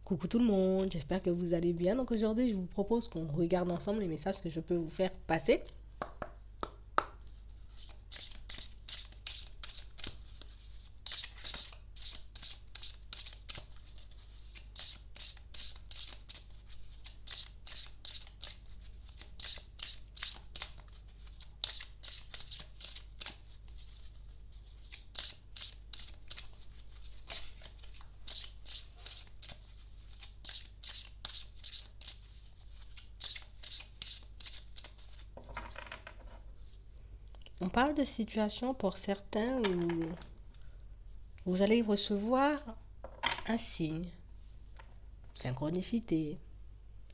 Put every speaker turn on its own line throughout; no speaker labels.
Coucou tout le monde, j'espère que vous allez bien. Donc aujourd'hui, je vous propose qu'on regarde ensemble les messages que je peux vous faire passer. On parle de situations pour certains où vous allez recevoir un signe, synchronicité,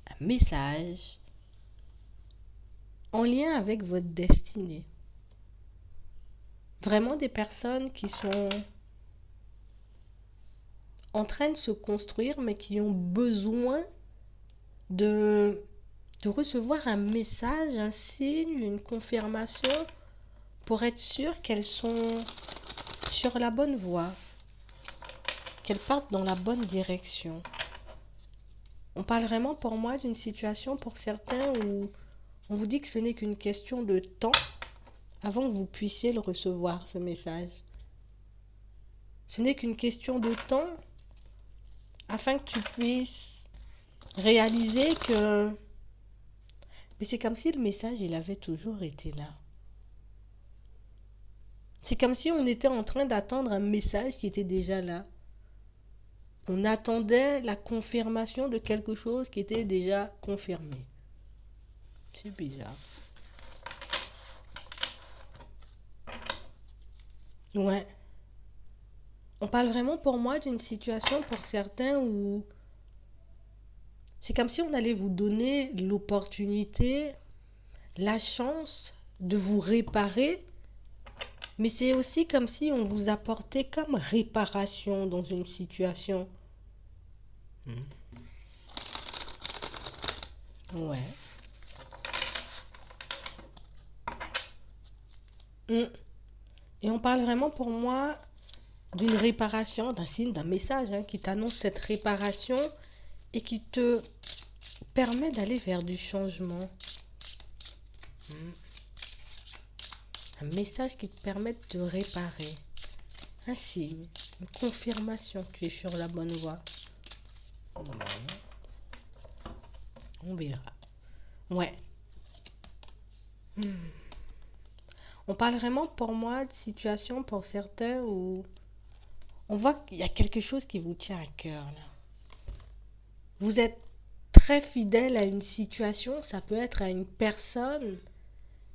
un message en lien avec votre destinée. Vraiment des personnes qui sont en train de se construire mais qui ont besoin de, de recevoir un message, un signe, une confirmation pour être sûres qu'elles sont sur la bonne voie, qu'elles partent dans la bonne direction. On parle vraiment pour moi d'une situation pour certains où on vous dit que ce n'est qu'une question de temps avant que vous puissiez le recevoir, ce message. Ce n'est qu'une question de temps afin que tu puisses réaliser que... Mais c'est comme si le message, il avait toujours été là. C'est comme si on était en train d'attendre un message qui était déjà là. On attendait la confirmation de quelque chose qui était déjà confirmé. C'est bizarre. Ouais. On parle vraiment pour moi d'une situation pour certains où c'est comme si on allait vous donner l'opportunité, la chance de vous réparer, mais c'est aussi comme si on vous apportait comme réparation dans une situation. Ouais. Mm. Et on parle vraiment pour moi d'une réparation, d'un signe, d'un message qui t'annonce cette réparation et qui te permet d'aller vers du changement. Un message qui te permet de te réparer. Un signe, une confirmation que tu es sur la bonne voie. On verra. Ouais. On parle vraiment pour moi de situations pour certains où on voit qu'il y a quelque chose qui vous tient à cœur là. Vous êtes très fidèle à une situation, ça peut être à une personne.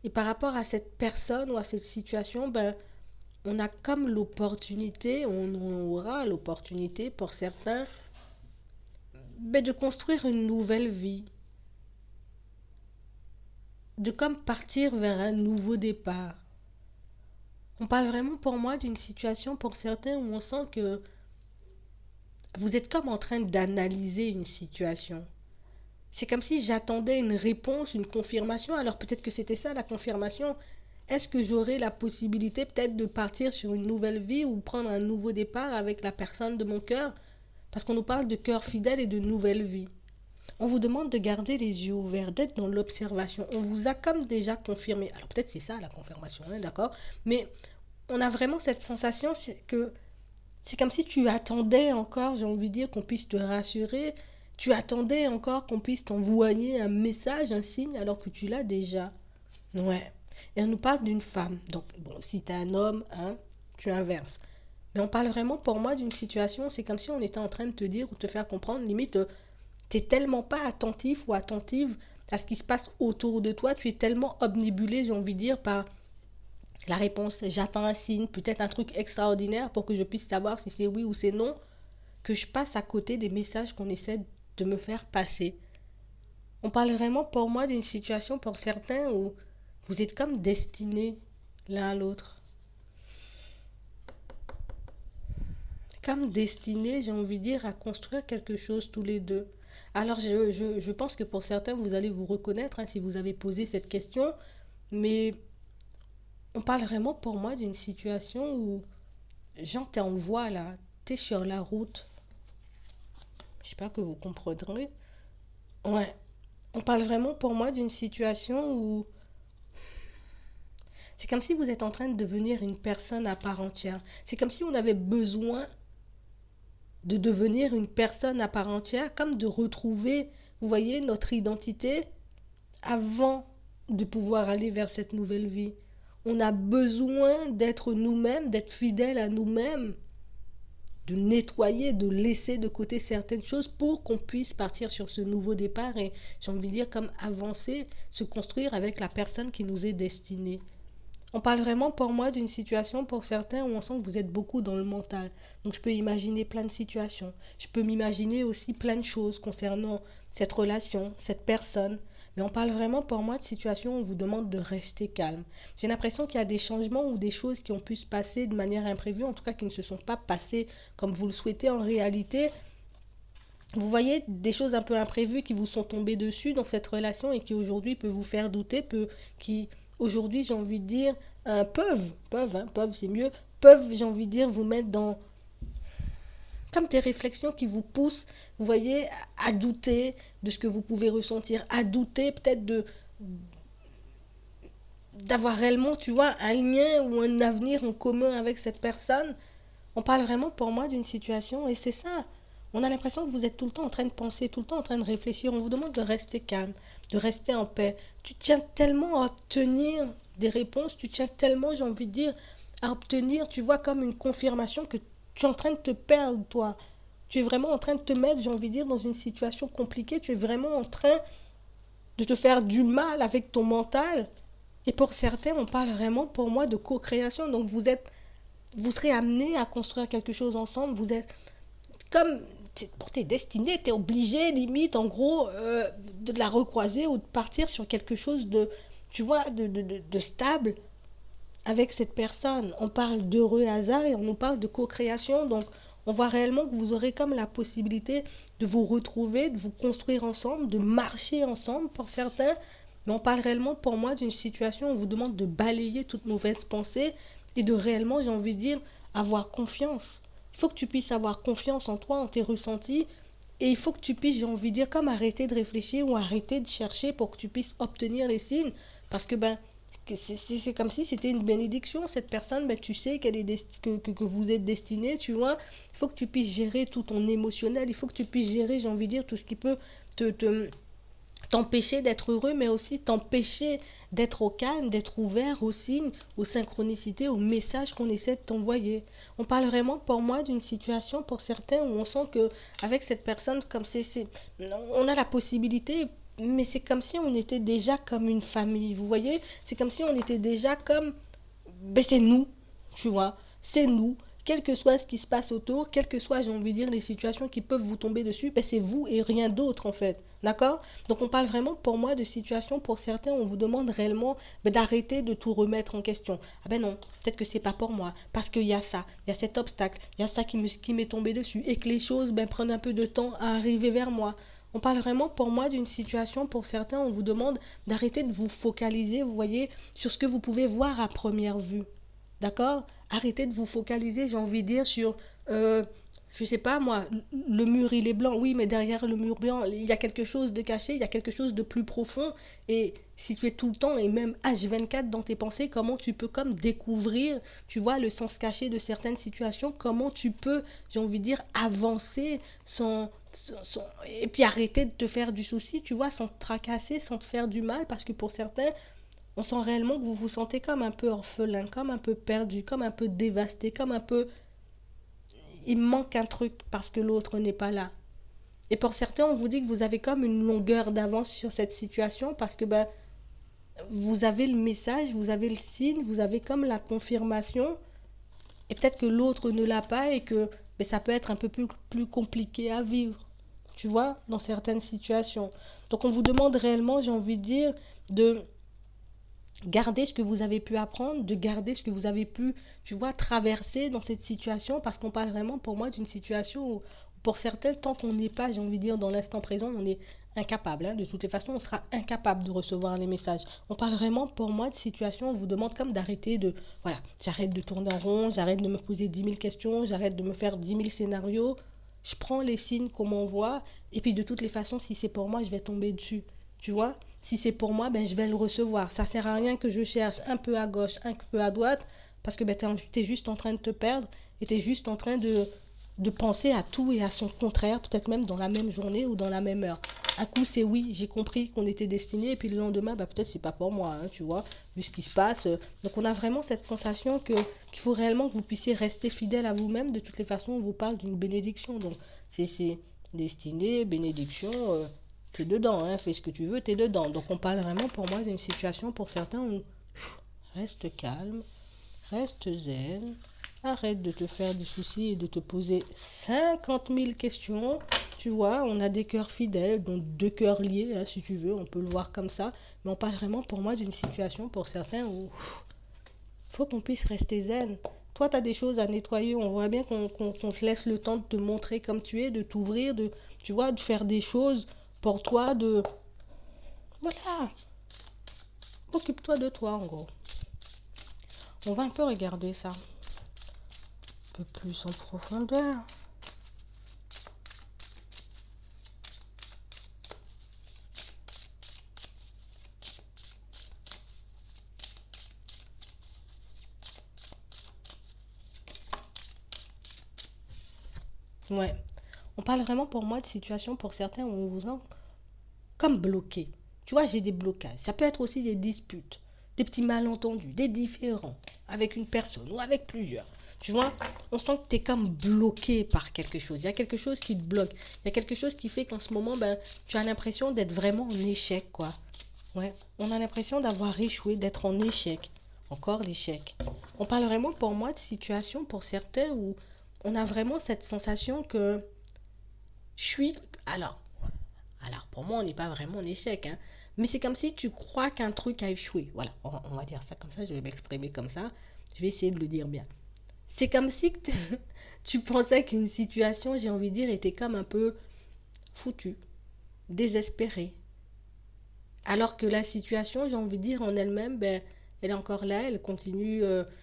Et par rapport à cette personne ou à cette situation, on a comme l'opportunité, on aura l'opportunité pour certains, de construire une nouvelle vie. De comme partir vers un nouveau départ. On parle vraiment pour moi d'une situation pour certains où on sent que vous êtes comme en train d'analyser une situation. C'est comme si j'attendais une réponse, une confirmation. Alors peut-être que c'était ça la confirmation. Est-ce que j'aurais la possibilité peut-être de partir sur une nouvelle vie ou prendre un nouveau départ avec la personne de mon cœur? Parce qu'on nous parle de cœur fidèle et de nouvelle vie. On vous demande de garder les yeux ouverts, d'être dans l'observation. On vous a comme déjà confirmé. Alors peut-être c'est ça la confirmation, d'accord? Mais on a vraiment cette sensation que c'est comme si tu attendais encore, j'ai envie de dire, qu'on puisse te rassurer. Tu attendais encore qu'on puisse t'envoyer un message, un signe, alors que tu l'as déjà. Ouais. Et on nous parle d'une femme. Donc, bon, si tu es un homme, tu inverses. Mais on parle vraiment pour moi d'une situation, c'est comme si on était en train de te dire ou te faire comprendre, limite, t'es tellement pas attentif ou attentive à ce qui se passe autour de toi, tu es tellement obnubilé, j'ai envie de dire, par la réponse, j'attends un signe, peut-être un truc extraordinaire pour que je puisse savoir si c'est oui ou c'est non, que je passe à côté des messages qu'on essaie de me faire passer. On parle vraiment pour moi d'une situation pour certains où vous êtes comme destinés l'un à l'autre. Comme destinés, j'ai envie de dire, à construire quelque chose tous les deux. Alors je pense que pour certains, vous allez vous reconnaître si vous avez posé cette question, mais on parle vraiment pour moi d'une situation où, Jean, t'es en voie là, t'es sur la route. J'espère que vous comprendrez. Ouais. On parle vraiment pour moi d'une situation où c'est comme si vous êtes en train de devenir une personne à part entière. C'est comme si on avait besoin de devenir une personne à part entière, comme de retrouver, vous voyez, notre identité avant de pouvoir aller vers cette nouvelle vie. On a besoin d'être nous-mêmes, d'être fidèles à nous-mêmes, de nettoyer, de laisser de côté certaines choses pour qu'on puisse partir sur ce nouveau départ et, j'ai envie de dire, comme avancer, se construire avec la personne qui nous est destinée. On parle vraiment pour moi d'une situation pour certains où on sent que vous êtes beaucoup dans le mental. Donc je peux imaginer plein de situations. Je peux m'imaginer aussi plein de choses concernant cette relation, cette personne. Mais on parle vraiment pour moi de situations où on vous demande de rester calme. J'ai l'impression qu'il y a des changements ou des choses qui ont pu se passer de manière imprévue, en tout cas qui ne se sont pas passées comme vous le souhaitez en réalité. Vous voyez des choses un peu imprévues qui vous sont tombées dessus dans cette relation et qui aujourd'hui peuvent vous faire douter, qui aujourd'hui, j'ai envie de dire, peuvent, c'est mieux, peuvent, j'ai envie de dire, vous mettre dans comme des réflexions qui vous poussent, vous voyez, à douter de ce que vous pouvez ressentir, à douter peut-être de d'avoir réellement, tu vois, un lien ou un avenir en commun avec cette personne. On parle vraiment pour moi d'une situation et c'est ça. On a l'impression que vous êtes tout le temps en train de penser, tout le temps en train de réfléchir. On vous demande de rester calme, de rester en paix. Tu tiens tellement à obtenir des réponses, tu tiens tellement, j'ai envie de dire, à obtenir, tu vois, comme une confirmation que tu es en train de te perdre, toi. Tu es vraiment en train de te mettre, j'ai envie de dire, dans une situation compliquée. Tu es vraiment en train de te faire du mal avec ton mental. Et pour certains, on parle vraiment pour moi de co-création. Donc vous serez amenés à construire quelque chose ensemble. Vous êtes comme pour tes destinées, tu es obligé limite en gros de la recroiser ou de partir sur quelque chose de, tu vois, de stable avec cette personne. On parle d'heureux hasard et on nous parle de co-création. Donc on voit réellement que vous aurez comme la possibilité de vous retrouver, de vous construire ensemble, de marcher ensemble pour certains. Mais on parle réellement pour moi d'une situation où on vous demande de balayer toute mauvaise pensée et de réellement, j'ai envie de dire, avoir confiance. Il faut que tu puisses avoir confiance en toi, en tes ressentis. Et il faut que tu puisses, j'ai envie de dire, comme arrêter de réfléchir ou arrêter de chercher pour que tu puisses obtenir les signes. Parce que ben, c'est comme si c'était une bénédiction. Cette personne, ben, tu sais qu'elle est que vous êtes destiné, tu vois. Il faut que tu puisses gérer tout ton émotionnel. Il faut que tu puisses gérer, j'ai envie de dire, tout ce qui peut t'empêcher d'être heureux, mais aussi t'empêcher d'être au calme, d'être ouvert aux signes, aux synchronicités, aux messages qu'on essaie de t'envoyer. On parle vraiment pour moi d'une situation pour certains où on sent que avec cette personne, comme on a la possibilité, mais c'est comme si on était déjà comme une famille, vous voyez. C'est comme si on était déjà comme, ben c'est nous, tu vois, c'est nous. Quel que soit ce qui se passe autour, quelles que soient, j'ai envie de dire, les situations qui peuvent vous tomber dessus, ben c'est vous et rien d'autre en fait. D'accord. Donc on parle vraiment pour moi de situations pour certains où on vous demande réellement ben, d'arrêter de tout remettre en question. Ah ben non, peut-être que c'est pas pour moi, parce qu'il y a ça, il y a cet obstacle, il y a ça qui m'est tombé dessus, et que les choses ben, prennent un peu de temps à arriver vers moi. On parle vraiment pour moi d'une situation pour certains où on vous demande d'arrêter de vous focaliser, vous voyez, sur ce que vous pouvez voir à première vue. D'accord. Arrêtez de vous focaliser, j'ai envie de dire, sur, je sais pas moi, le mur il est blanc, oui, mais derrière le mur blanc, il y a quelque chose de caché, il y a quelque chose de plus profond. Et si tu es tout le temps, et même H24 dans tes pensées, comment tu peux comme découvrir, tu vois, le sens caché de certaines situations, comment tu peux, j'ai envie de dire, avancer et puis arrêter de te faire du souci, tu vois, sans te tracasser, sans te faire du mal, parce que pour certains, on sent réellement que vous vous sentez comme un peu orphelin, comme un peu perdu, comme un peu dévasté, comme un peu... Il manque un truc parce que l'autre n'est pas là. Et pour certains, on vous dit que vous avez comme une longueur d'avance sur cette situation parce que ben, vous avez le message, vous avez le signe, vous avez comme la confirmation. Et peut-être que l'autre ne l'a pas et que ben, ça peut être un peu plus compliqué à vivre. Tu vois, dans certaines situations. Donc on vous demande réellement, j'ai envie de dire, de garder ce que vous avez pu apprendre, de garder ce que vous avez pu, tu vois, traverser dans cette situation, parce qu'on parle vraiment pour moi d'une situation où, pour certains, tant qu'on n'est pas, j'ai envie de dire, dans l'instant présent, on est incapable. Hein. De toutes les façons, on sera incapable de recevoir les messages. On parle vraiment pour moi de situation où on vous demande comme d'arrêter de, voilà, j'arrête de tourner en rond, j'arrête de me poser 10 000 questions, j'arrête de me faire 10 000 scénarios. je prends les signes qu'on m'envoie, et puis de toutes les façons, si c'est pour moi, je vais tomber dessus. Tu vois? Si c'est pour moi, ben, je vais le recevoir. Ça sert à rien que je cherche un peu à gauche, un peu à droite, parce que ben, tu es juste en train de te perdre, et tu es juste en train de penser à tout et à son contraire, peut-être même dans la même journée ou dans la même heure. Un coup, c'est oui, j'ai compris qu'on était destiné, et puis le lendemain, bah, peut-être c'est pas pour moi, hein, tu vois, vu ce qui se passe. Donc on a vraiment cette sensation qu'il faut réellement que vous puissiez rester fidèle à vous-même. De toutes les façons, on vous parle d'une bénédiction. Donc c'est destiné, bénédiction, t'es dedans, hein, fais ce que tu veux, t'es dedans. Donc on parle vraiment pour moi d'une situation pour certains où reste calme, reste zen, arrête de te faire du souci et de te poser 50 000 questions. Tu vois, on a des cœurs fidèles, donc deux cœurs liés, hein, si tu veux, on peut le voir comme ça. Mais on parle vraiment pour moi d'une situation pour certains où il faut qu'on puisse rester zen. Toi, tu as des choses à nettoyer. On voit bien qu'on te laisse le temps de te montrer comme tu es, de t'ouvrir, tu vois, de faire des choses pour toi, Voilà, occupe-toi de toi, en gros. On va un peu regarder ça. Un peu plus en profondeur. Ouais. On parle vraiment pour moi de situation pour certains où on vous sent comme bloqué. Tu vois, j'ai des blocages. Ça peut être aussi des disputes, des petits malentendus, des différends avec une personne ou avec plusieurs. Tu vois, on sent que tu es comme bloqué par quelque chose. Il y a quelque chose qui te bloque. Il y a quelque chose qui fait qu'en ce moment, ben, tu as l'impression d'être vraiment en échec, quoi. Ouais, on a l'impression d'avoir échoué, d'être en échec. Encore l'échec. On parle vraiment pour moi de situation pour certains où on a vraiment cette sensation que je suis... Alors, alors pour moi, on n'est pas vraiment en échec, hein. Mais c'est comme si tu crois qu'un truc a échoué. Voilà, on va dire ça comme ça, je vais m'exprimer comme ça. Je vais essayer de le dire bien. C'est comme si tu pensais qu'une situation, j'ai envie de dire, était comme un peu foutue, désespérée. Alors que la situation, j'ai envie de dire, en elle-même, ben, elle est encore là, elle continue,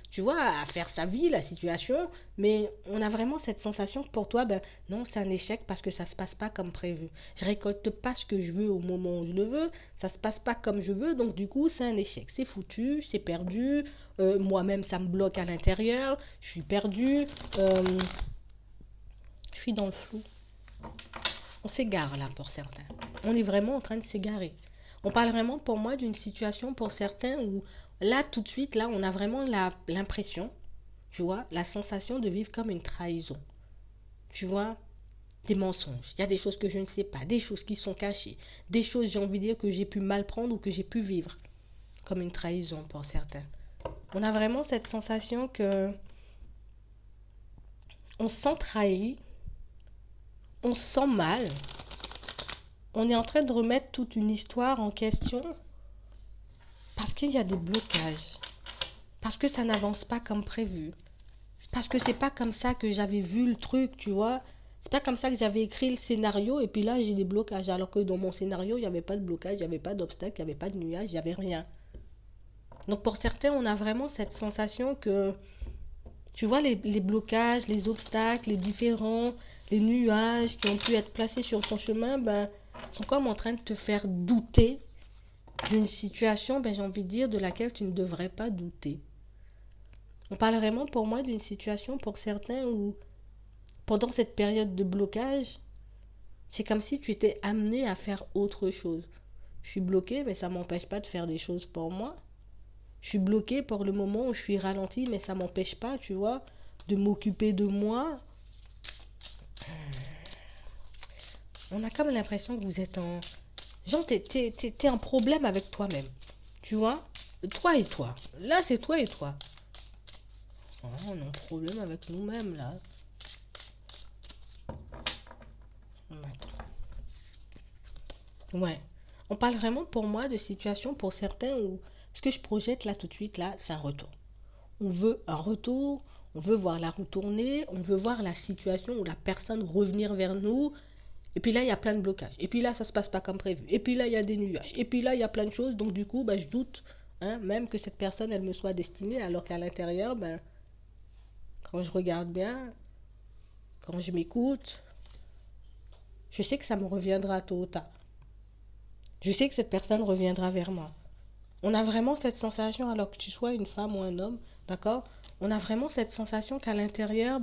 tu vois, à faire sa vie, la situation, mais on a vraiment cette sensation que pour toi, ben, non, c'est un échec parce que ça ne se passe pas comme prévu. Je récolte pas ce que je veux au moment où je le veux, ça se passe pas comme je veux, donc du coup, c'est un échec. C'est foutu, c'est perdu, moi-même, ça me bloque à l'intérieur, je suis perdu, je suis dans le flou. On s'égare là pour certains. On est vraiment en train de s'égarer. On parle vraiment pour moi d'une situation pour certains où là tout de suite, là on a vraiment l'impression, tu vois, la sensation de vivre comme une trahison. Tu vois, des mensonges. Il y a des choses que je ne sais pas, des choses qui sont cachées, des choses j'ai envie de dire que j'ai pu mal prendre ou que j'ai pu vivre comme une trahison pour certains. On a vraiment cette sensation que on se sent trahi, on se sent mal, on est en train de remettre toute une histoire en question parce qu'il y a des blocages, parce que ça n'avance pas comme prévu, parce que c'est pas comme ça que j'avais vu le truc, tu vois. C'est pas comme ça que j'avais écrit le scénario et puis là j'ai des blocages alors que dans mon scénario il n'y avait pas de blocage, il n'y avait pas d'obstacle, il n'y avait pas de nuage, il n'y avait rien. Donc pour certains on a vraiment cette sensation que tu vois les blocages, les obstacles, les différents, les nuages qui ont pu être placés sur ton chemin, ben, sont comme en train de te faire douter d'une situation, ben, j'ai envie de dire, de laquelle tu ne devrais pas douter. On parle vraiment pour moi d'une situation pour certains où, pendant cette période de blocage, c'est comme si tu étais amené à faire autre chose. Je suis bloqué, mais ça ne m'empêche pas de faire des choses pour moi. Je suis bloqué pour le moment où je suis ralenti, mais ça ne m'empêche pas, tu vois, de m'occuper de moi. On a comme l'impression que vous êtes en... Genre, t'es en problème avec toi-même. Tu vois? Toi et toi. Là, c'est toi et toi. Oh, on a un problème avec nous-mêmes, là. Attends. Ouais. On parle vraiment pour moi de situations pour certains où ce que je projette là tout de suite, là, c'est un retour. On veut un retour, on veut voir la retourner, on veut voir la situation ou la personne revenir vers nous. Et puis là, il y a plein de blocages. Et puis là, ça se passe pas comme prévu. Et puis là, il y a des nuages. Et puis là, il y a plein de choses. Donc du coup, bah, je doute, hein, même que cette personne, elle me soit destinée, alors qu'à l'intérieur, ben, quand je regarde bien, quand je m'écoute, Je sais que ça me reviendra tôt ou tard. Je sais que cette personne reviendra vers moi. On a vraiment cette sensation, alors que tu sois une femme ou un homme, d'accord? On a vraiment cette sensation qu'à l'intérieur,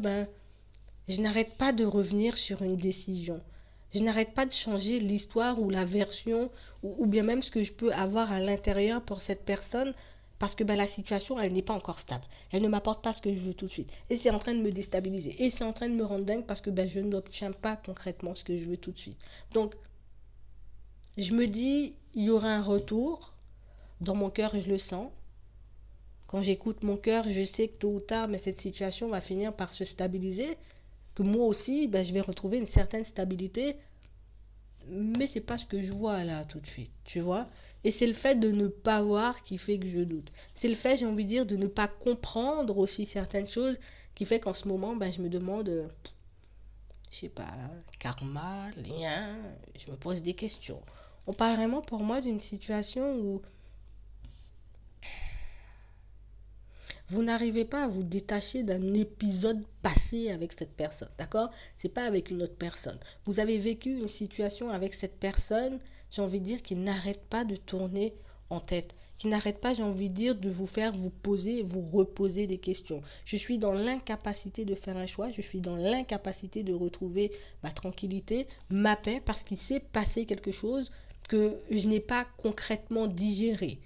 je n'arrête pas de revenir sur une décision. Je n'arrête pas de changer l'histoire ou la version ou bien même ce que je peux avoir à l'intérieur pour cette personne parce que la situation, elle n'est pas encore stable. Elle ne m'apporte pas ce que je veux tout de suite. Et c'est en train de me déstabiliser. Et c'est en train de me rendre dingue parce que je n'obtiens pas concrètement ce que je veux tout de suite. Donc, je me dis, il y aura un retour. Dans mon cœur, je le sens. Quand j'écoute mon cœur, je sais que tôt ou tard, mais cette situation va finir par se stabiliser. Que moi aussi, je vais retrouver une certaine stabilité. Mais c'est pas ce que je vois là tout de suite, tu vois. Et c'est le fait de ne pas voir qui fait que je doute. C'est le fait, j'ai envie de dire, de ne pas comprendre aussi certaines choses qui fait qu'en ce moment, je me demande, je sais pas, karma, lien, je me pose des questions. On parle vraiment pour moi d'une situation où vous n'arrivez pas à vous détacher d'un épisode passé avec cette personne, d'accord? C'est pas avec une autre personne. Vous avez vécu une situation avec cette personne, j'ai envie de dire, qui n'arrête pas de tourner en tête, qui n'arrête pas, j'ai envie de dire, de vous faire vous poser et vous reposer des questions. Je suis dans l'incapacité de faire un choix, je suis dans l'incapacité de retrouver ma tranquillité, ma paix, parce qu'il s'est passé quelque chose que je n'ai pas concrètement digéré.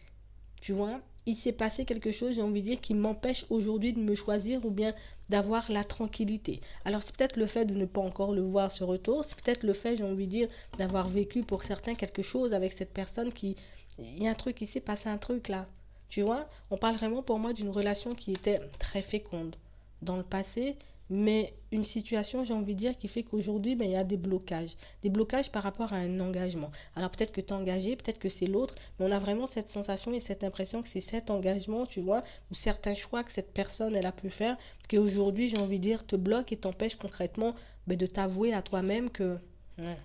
Tu vois, il s'est passé quelque chose, j'ai envie de dire, qui m'empêche aujourd'hui de me choisir ou bien d'avoir la tranquillité. Alors c'est peut-être le fait de ne pas encore le voir ce retour, c'est peut-être le fait, j'ai envie de dire, d'avoir vécu pour certains quelque chose avec cette personne qui... Il y a un truc, il s'est passé un truc là. Tu vois, on parle vraiment pour moi d'une relation qui était très féconde dans le passé, mais une situation, j'ai envie de dire, qui fait qu'aujourd'hui, il y a des blocages. Des blocages par rapport à un engagement. Alors peut-être que tu es engagé, peut-être que c'est l'autre, mais on a vraiment cette sensation et cette impression que c'est cet engagement, tu vois, ou certains choix que cette personne, elle a pu faire, qui aujourd'hui, j'ai envie de dire, te bloque et t'empêche concrètement de t'avouer à toi-même que, ouais,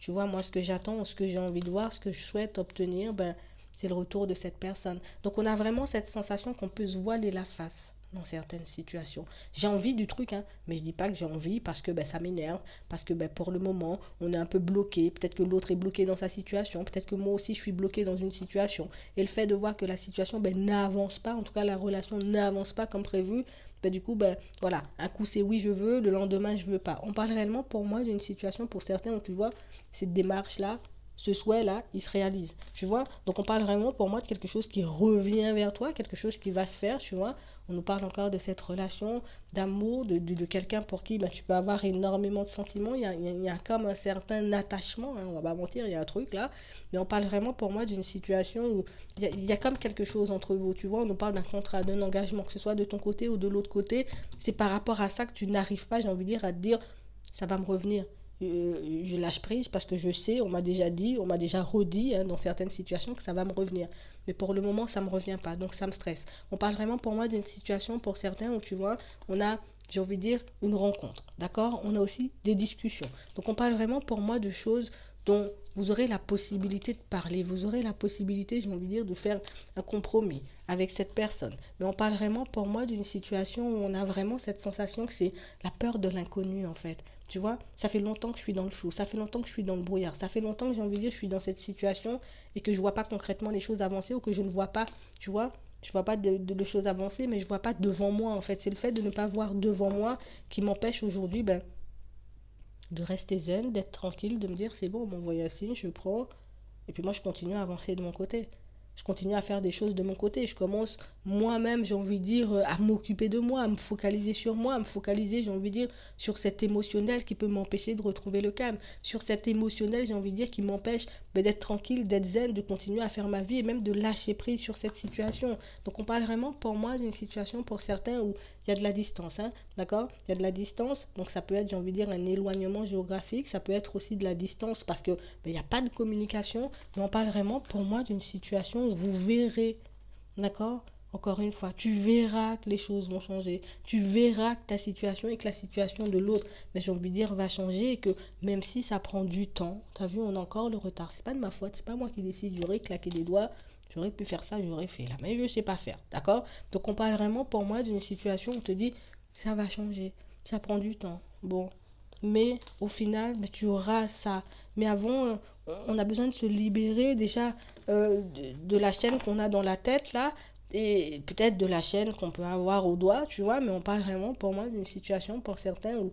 tu vois, moi, ce que j'attends, ce que j'ai envie de voir, ce que je souhaite obtenir, c'est le retour de cette personne. Donc on a vraiment cette sensation qu'on peut se voiler la face dans certaines situations. J'ai envie du truc, hein, mais je dis pas que j'ai envie parce que ça m'énerve, parce que pour le moment, on est un peu bloqué. Peut-être que l'autre est bloqué dans sa situation, peut-être que moi aussi je suis bloqué dans une situation. Et le fait de voir que la situation n'avance pas, en tout cas la relation n'avance pas comme prévu, du coup, voilà, un coup c'est oui je veux, le lendemain je veux pas. On parle réellement pour moi d'une situation pour certains où tu vois, cette démarche-là, ce souhait-là, il se réalise, tu vois. Donc on parle vraiment pour moi de quelque chose qui revient vers toi, quelque chose qui va se faire, tu vois. On nous parle encore de cette relation d'amour, de quelqu'un pour qui tu peux avoir énormément de sentiments. Il y a comme un certain attachement, hein, on va pas mentir, il y a un truc là. Mais on parle vraiment pour moi d'une situation où il y a comme quelque chose entre vous, tu vois. On nous parle d'un contrat, d'un engagement, que ce soit de ton côté ou de l'autre côté. C'est par rapport à ça que tu n'arrives pas, j'ai envie de dire, à te dire, ça va me revenir. Je lâche prise parce que je sais, on m'a déjà dit, on m'a déjà redit dans certaines situations que ça va me revenir. Mais pour le moment, ça ne me revient pas, donc ça me stresse. On parle vraiment pour moi d'une situation pour certains où tu vois, on a, j'ai envie de dire, une rencontre, d'accord? On a aussi des discussions. Donc on parle vraiment pour moi de choses dont vous aurez la possibilité de parler, vous aurez la possibilité, j'ai envie de dire, de faire un compromis avec cette personne. Mais on parle vraiment pour moi d'une situation où on a vraiment cette sensation que c'est la peur de l'inconnu en fait. Tu vois, ça fait longtemps que je suis dans le flou, ça fait longtemps que je suis dans le brouillard, ça fait longtemps que j'ai envie de dire je suis dans cette situation et que je vois pas concrètement les choses avancer ou que je ne vois pas, tu vois, je vois pas de choses avancer mais je vois pas devant moi en fait. C'est le fait de ne pas voir devant moi qui m'empêche aujourd'hui de rester zen, d'être tranquille, de me dire c'est bon, on m'a envoyé un signe, je prends et puis moi je continue à avancer de mon côté. Je continue à faire des choses de mon côté. Je commence moi-même, j'ai envie de dire, à m'occuper de moi, à me focaliser sur moi, à me focaliser, j'ai envie de dire, sur cet émotionnel qui peut m'empêcher de retrouver le calme. Sur cet émotionnel, j'ai envie de dire, qui m'empêche d'être tranquille, d'être zen, de continuer à faire ma vie et même de lâcher prise sur cette situation. Donc on parle vraiment pour moi d'une situation pour certains où il y a de la distance, hein, d'accord? Il y a de la distance, donc ça peut être, j'ai envie de dire, un éloignement géographique, ça peut être aussi de la distance parce que il n'y a pas de communication, mais on parle vraiment pour moi d'une situation où vous verrez, d'accord? Encore une fois, tu verras que les choses vont changer. Tu verras que ta situation et que la situation de l'autre, mais j'ai envie de dire, va changer et que même si ça prend du temps, t'as vu, on a encore le retard. C'est pas de ma faute, c'est pas moi qui décide. J'aurais claqué des doigts, j'aurais pu faire ça, j'aurais fait là, mais je sais pas faire, d'accord? Donc on parle vraiment pour moi d'une situation où on te dit, ça va changer, ça prend du temps. Bon, mais au final, ben, tu auras ça. Mais avant, on a besoin de se libérer déjà de la chaîne qu'on a dans la tête, là, et peut-être de la chaîne qu'on peut avoir au doigt, tu vois, mais on parle vraiment, pour moi, d'une situation, pour certains, où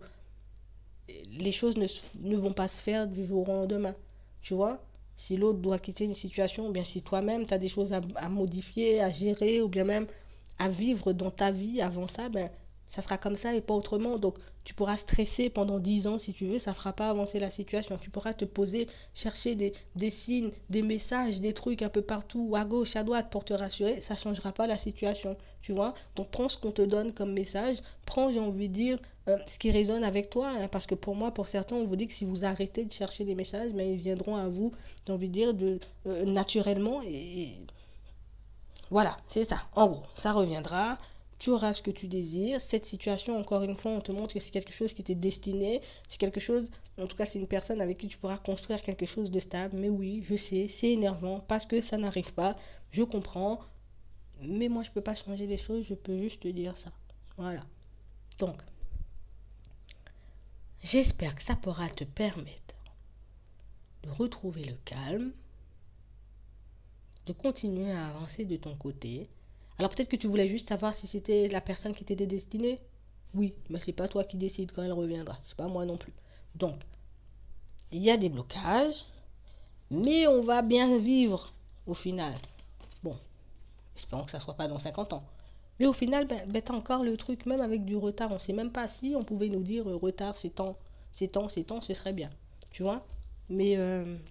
les choses ne vont pas se faire du jour au lendemain, tu vois. Si l'autre doit quitter une situation, ou bien si toi-même, tu as des choses à modifier, à gérer, ou bien même à vivre dans ta vie avant ça, ben, ça sera comme ça et pas autrement. Donc, tu pourras stresser pendant 10 ans si tu veux, ça ne fera pas avancer la situation. Tu pourras te poser, chercher des signes, des messages, des trucs un peu partout, à gauche, à droite pour te rassurer, ça ne changera pas la situation, tu vois. Donc, prends ce qu'on te donne comme message, prends, j'ai envie de dire, ce qui résonne avec toi, hein, parce que pour moi, pour certains, on vous dit que si vous arrêtez de chercher des messages, mais ils viendront à vous, j'ai envie de dire, naturellement, et voilà, c'est ça. En gros, ça reviendra. Tu auras ce que tu désires. Cette situation, encore une fois, on te montre que c'est quelque chose qui t'est destiné. C'est quelque chose, en tout cas, c'est une personne avec qui tu pourras construire quelque chose de stable. Mais oui, je sais, c'est énervant parce que ça n'arrive pas. Je comprends. Mais moi, je ne peux pas changer les choses. Je peux juste te dire ça. Voilà. Donc, j'espère que ça pourra te permettre de retrouver le calme, de continuer à avancer de ton côté. Alors peut-être que tu voulais juste savoir si c'était la personne qui t'était destinée. Oui, mais c'est pas toi qui décides quand elle reviendra. C'est pas moi non plus. Donc, il y a des blocages, mais on va bien vivre au final. Bon, espérons que ça soit pas dans 50 ans. Mais au final, t'as encore le truc, même avec du retard, on sait même pas si on pouvait nous dire retard, c'est temps, c'est temps, c'est temps, ce serait bien. Tu vois. Mais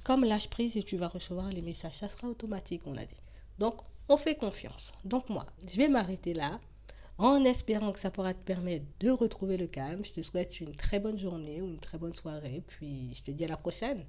comme lâche prise et tu vas recevoir les messages, ça sera automatique, on a dit. Donc, on fait confiance. Donc moi, je vais m'arrêter là en espérant que ça pourra te permettre de retrouver le calme. Je te souhaite une très bonne journée ou une très bonne soirée, puis je te dis à la prochaine.